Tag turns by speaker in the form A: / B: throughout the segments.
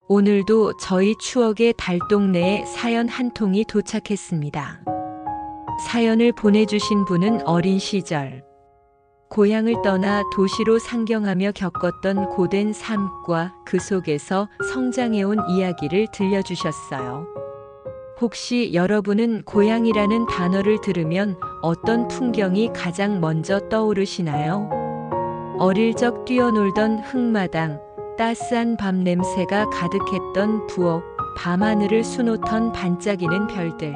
A: 오늘도 저희 추억의 달동네에 사연 한 통이 도착했습니다. 사연을 보내주신 분은 어린 시절 고향을 떠나 도시로 상경하며 겪었던 고된 삶과 그 속에서 성장해온 이야기를 들려주셨어요. 혹시 여러분은 고향이라는 단어를 들으면 어떤 풍경이 가장 먼저 떠오르시나요? 어릴 적 뛰어놀던 흙마당, 따스한 밤 냄새가 가득했던 부엌, 밤하늘을 수놓던 반짝이는 별들.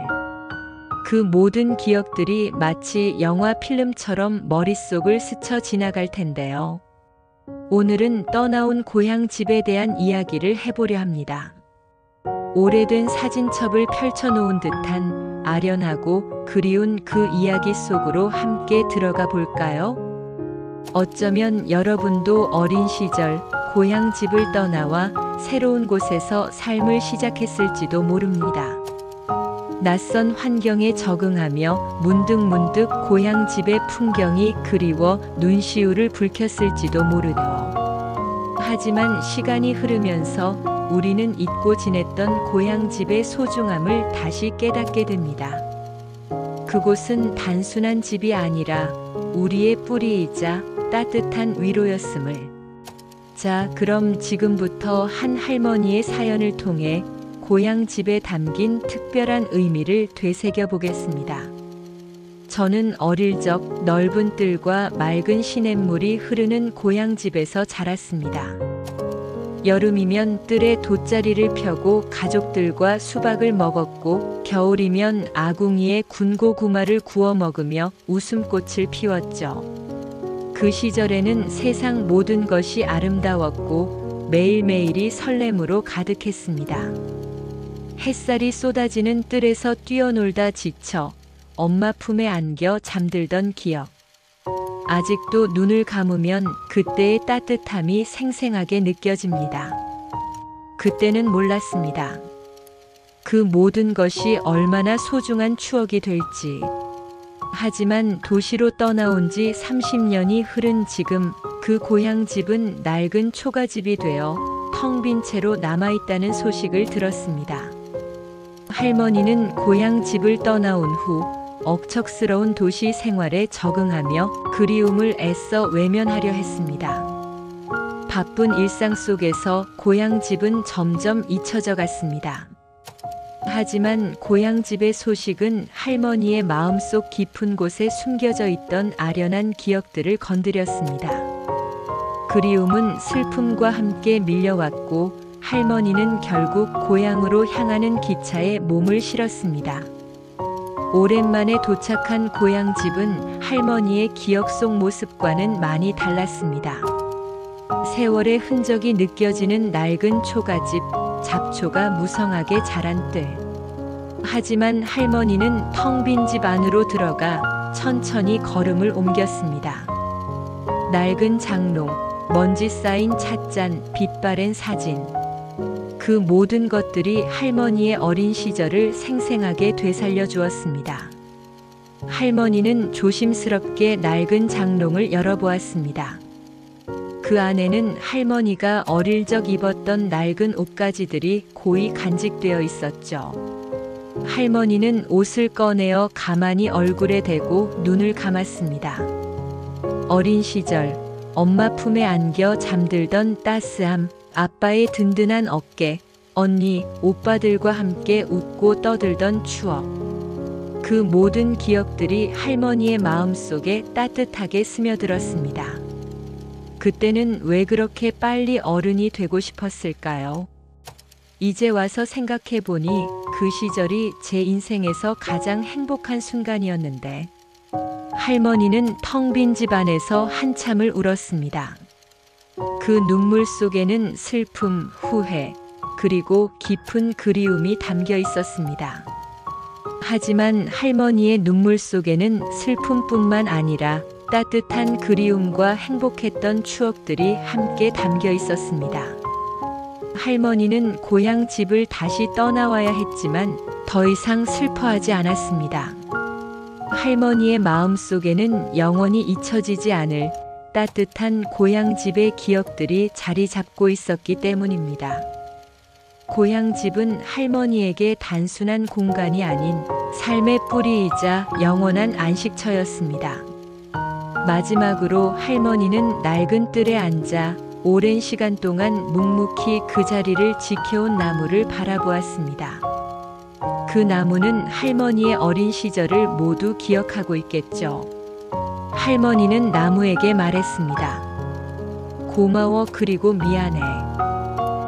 A: 그 모든 기억들이 마치 영화 필름처럼 머릿속을 스쳐 지나갈 텐데요. 오늘은 떠나온 고향 집에 대한 이야기를 해보려 합니다. 오래된 사진첩을 펼쳐놓은 듯한 아련하고 그리운 그 이야기 속으로 함께 들어가 볼까요? 어쩌면 여러분도 어린 시절 고향 집을 떠나와 새로운 곳에서 삶을 시작했을지도 모릅니다. 낯선 환경에 적응하며 문득문득 고향 집의 풍경이 그리워 눈시울을 붉혔을지도 모르죠. 하지만 시간이 흐르면서 우리는 잊고 지냈던 고향 집의 소중함을 다시 깨닫게 됩니다. 그곳은 단순한 집이 아니라 우리의 뿌리이자 따뜻한 위로였음을. 자, 그럼 지금부터 한 할머니의 사연을 통해 고향 집에 담긴 특별한 의미를 되새겨 보겠습니다. 저는 어릴 적 넓은 뜰과 맑은 시냇물이 흐르는 고향 집에서 자랐습니다. 여름이면 뜰에 돗자리를 펴고 가족들과 수박을 먹었고, 겨울이면 아궁이에 군고구마를 구워 먹으며 웃음꽃을 피웠죠. 그 시절에는 세상 모든 것이 아름다웠고 매일매일이 설렘으로 가득했습니다. 햇살이 쏟아지는 뜰에서 뛰어놀다 지쳐 엄마 품에 안겨 잠들던 기억. 아직도 눈을 감으면 그때의 따뜻함이 생생하게 느껴집니다. 그때는 몰랐습니다. 그 모든 것이 얼마나 소중한 추억이 될지. 하지만 도시로 떠나온 지 30년이 흐른 지금 그 고향 집은 낡은 초가집이 되어 텅 빈 채로 남아있다는 소식을 들었습니다. 할머니는 고향 집을 떠나온 후 억척스러운 도시 생활에 적응하며 그리움을 애써 외면하려 했습니다. 바쁜 일상 속에서 고향 집은 점점 잊혀져 갔습니다. 하지만 고향 집의 소식은 할머니의 마음속 깊은 곳에 숨겨져 있던 아련한 기억들을 건드렸습니다. 그리움은 슬픔과 함께 밀려왔고 할머니는 결국 고향으로 향하는 기차에 몸을 실었습니다. 오랜만에 도착한 고향 집은 할머니의 기억 속 모습과는 많이 달랐습니다. 세월의 흔적이 느껴지는 낡은 초가집, 잡초가 무성하게 자란 뜰. 하지만 할머니는 텅 빈 집 안으로 들어가 천천히 걸음을 옮겼습니다. 낡은 장롱, 먼지 쌓인 찻잔, 빛바랜 사진. 그 모든 것들이 할머니의 어린 시절을 생생하게 되살려 주었습니다. 할머니는 조심스럽게 낡은 장롱을 열어보았습니다. 그 안에는 할머니가 어릴 적 입었던 낡은 옷가지들이 고이 간직되어 있었죠. 할머니는 옷을 꺼내어 가만히 얼굴에 대고 눈을 감았습니다. 어린 시절 엄마 품에 안겨 잠들던 따스함, 아빠의 든든한 어깨, 언니, 오빠들과 함께 웃고 떠들던 추억. 그 모든 기억들이 할머니의 마음속에 따뜻하게 스며들었습니다. 그때는 왜 그렇게 빨리 어른이 되고 싶었을까요? 이제 와서 생각해보니 그 시절이 제 인생에서 가장 행복한 순간이었는데, 할머니는 텅 빈 집 안에서 한참을 울었습니다. 그 눈물 속에는 슬픔, 후회, 그리고 깊은 그리움이 담겨 있었습니다. 하지만 할머니의 눈물 속에는 슬픔뿐만 아니라 따뜻한 그리움과 행복했던 추억들이 함께 담겨 있었습니다. 할머니는 고향 집을 다시 떠나와야 했지만 더 이상 슬퍼하지 않았습니다. 할머니의 마음 속에는 영원히 잊혀지지 않을 따뜻한 고향 집의 기억들이 자리 잡고 있었기 때문입니다. 고향집은 할머니에게 단순한 공간이 아닌 삶의 뿌리이자 영원한 안식처였습니다. 마지막으로 할머니는 낡은 뜰에 앉아 오랜 시간 동안 묵묵히 그 자리를 지켜온 나무를 바라보았습니다. 그 나무는 할머니의 어린 시절을 모두 기억하고 있겠죠. 할머니는 나무에게 말했습니다. 고마워 그리고 미안해.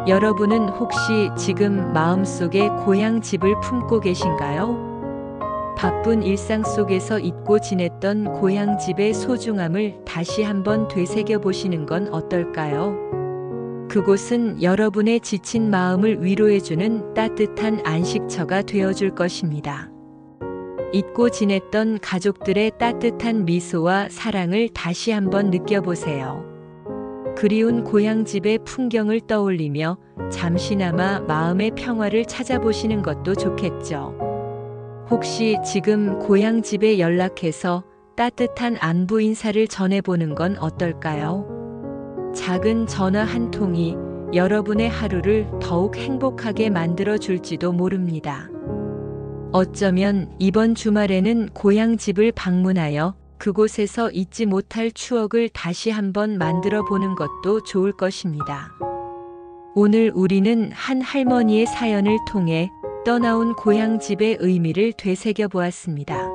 A: 여러분은 혹시 지금 마음속에 고향집을 품고 계신가요? 바쁜 일상 속에서 잊고 지냈던 고향집의 소중함을 다시 한번 되새겨 보시는 건 어떨까요? 그곳은 여러분의 지친 마음을 위로해주는 따뜻한 안식처가 되어줄 것입니다. 잊고 지냈던 가족들의 따뜻한 미소와 사랑을 다시 한번 느껴보세요. 그리운 고향집의 풍경을 떠올리며 잠시나마 마음의 평화를 찾아보시는 것도 좋겠죠. 혹시 지금 고향집에 연락해서 따뜻한 안부 인사를 전해보는 건 어떨까요? 작은 전화 한 통이 여러분의 하루를 더욱 행복하게 만들어줄지도 모릅니다. 어쩌면 이번 주말에는 고향집을 방문하여 그곳에서 잊지 못할 추억을 다시 한번 만들어 보는 것도 좋을 것입니다. 오늘 우리는 한 할머니의 사연을 통해 떠나온 고향집의 의미를 되새겨 보았습니다.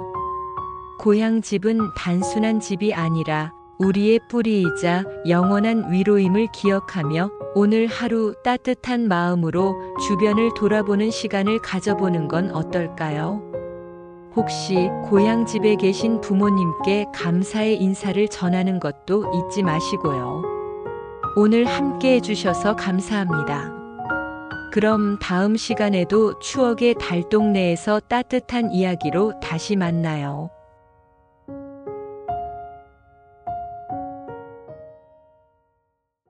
A: 고향집은 단순한 집이 아니라 우리의 뿌리이자 영원한 위로임을 기억하며 오늘 하루 따뜻한 마음으로 주변을 돌아보는 시간을 가져보는 건 어떨까요? 혹시 고향집에 계신 부모님께 감사의 인사를 전하는 것도 잊지 마시고요. 오늘 함께 해주셔서 감사합니다. 그럼 다음 시간에도 추억의 달동네에서 따뜻한 이야기로 다시 만나요.